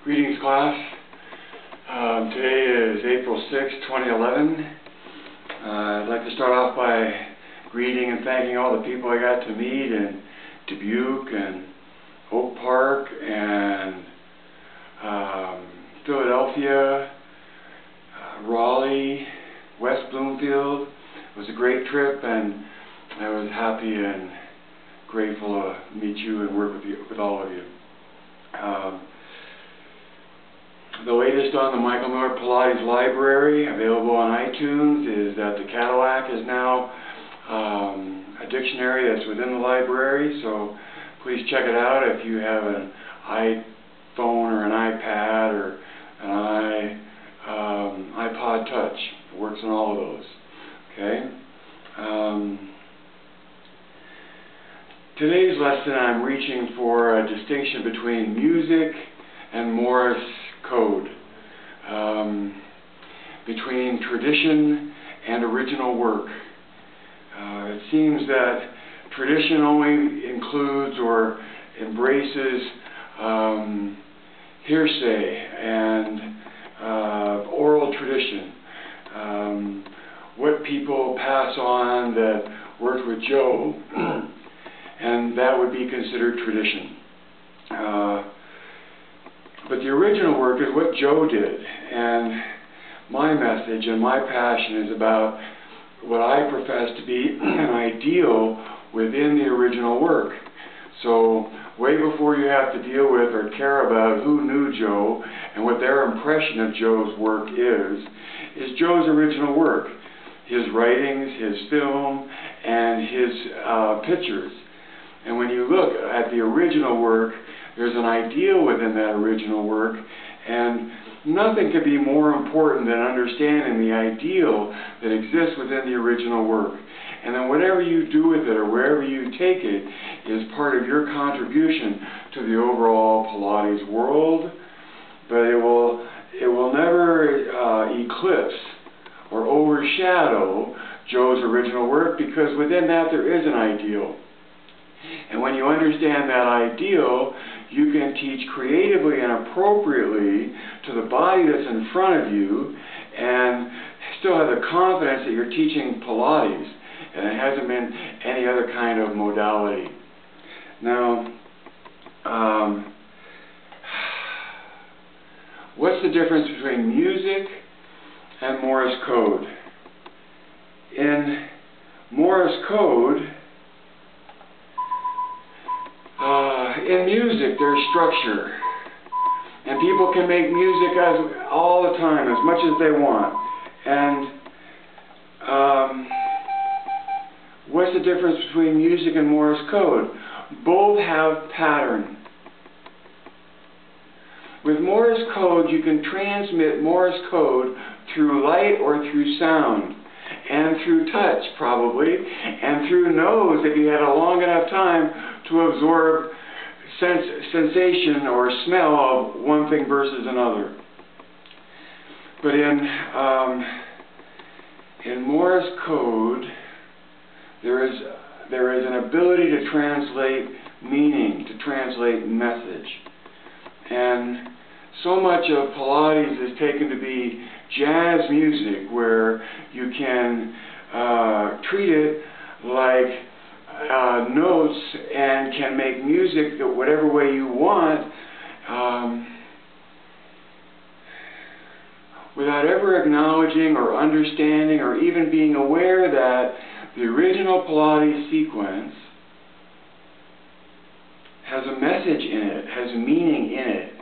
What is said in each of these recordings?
Greetings, class. Today is April 6, 2011. I'd like to start off by greeting and thanking all the people I got to meet in Dubuque and Oak Park and Philadelphia, Raleigh, West Bloomfield. It was a great trip, and I was happy and grateful to meet you and work with all of you. The latest on the Michael Miller Pilates Library, available on iTunes, is that the Cadillac is now a dictionary that's within the library, so please check it out if you have an iPhone or an iPad or an iPod Touch. It works on all of those. Okay? Today's lesson, I'm reaching for a distinction between music and Morse code, between tradition and original work. It seems that tradition only includes or embraces hearsay and oral tradition. What people pass on that worked with Joe, and that would be considered tradition. But the original work is what Joe did, and my message and my passion is about what I profess to be an ideal within the original work. So way before you have to deal with or care about who knew Joe and what their impression of Joe's work is Joe's original work, his writings, his film, and his pictures. And when you look at the original work, there's an ideal within that original work, and nothing could be more important than understanding the ideal that exists within the original work. And then whatever you do with it or wherever you take it is part of your contribution to the overall Pilates world, but it will never eclipse or overshadow Joe's original work, because within that there is an ideal. And when you understand that ideal, you can teach creatively and appropriately to the body that's in front of you and still have the confidence that you're teaching Pilates, and it hasn't been any other kind of modality. Now, what's the difference between music and Morse code? In Morse code, in music, there's structure, and people can make music all the time, as much as they want. And what's the difference between music and Morse code? Both have pattern. With Morse code, you can transmit Morse code through light or through sound, and through touch, probably, and through nose if you had a long enough time to absorb sensation or smell of one thing versus another. But in Morse code, there is an ability to translate meaning, to translate message. And so much of Pilates is taken to be jazz music, where you can treat it like notes and can make music that whatever way you want, without ever acknowledging or understanding or even being aware that the original Pilates sequence has a message in it, has meaning in it.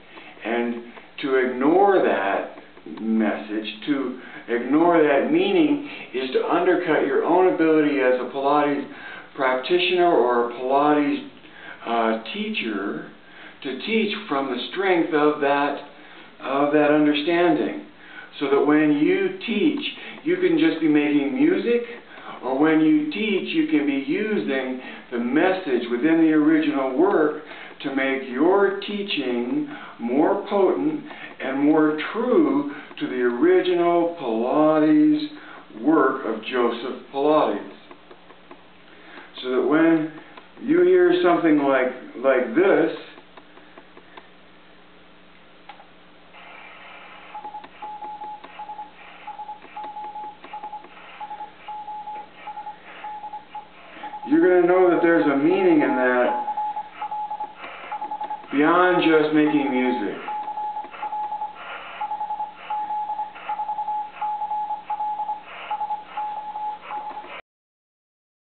And to ignore that message, to ignore that meaning, is to undercut your own ability as a Pilates practitioner or a Pilates teacher to teach from the strength of that understanding. So that when you teach, you can just be making music, or when you teach, you can be using the message within the original work to make your teaching more potent and more true to the original Pilates work of Joseph Pilates. So that when you hear something like this, you're going to know that there's a meaning in that beyond just making music.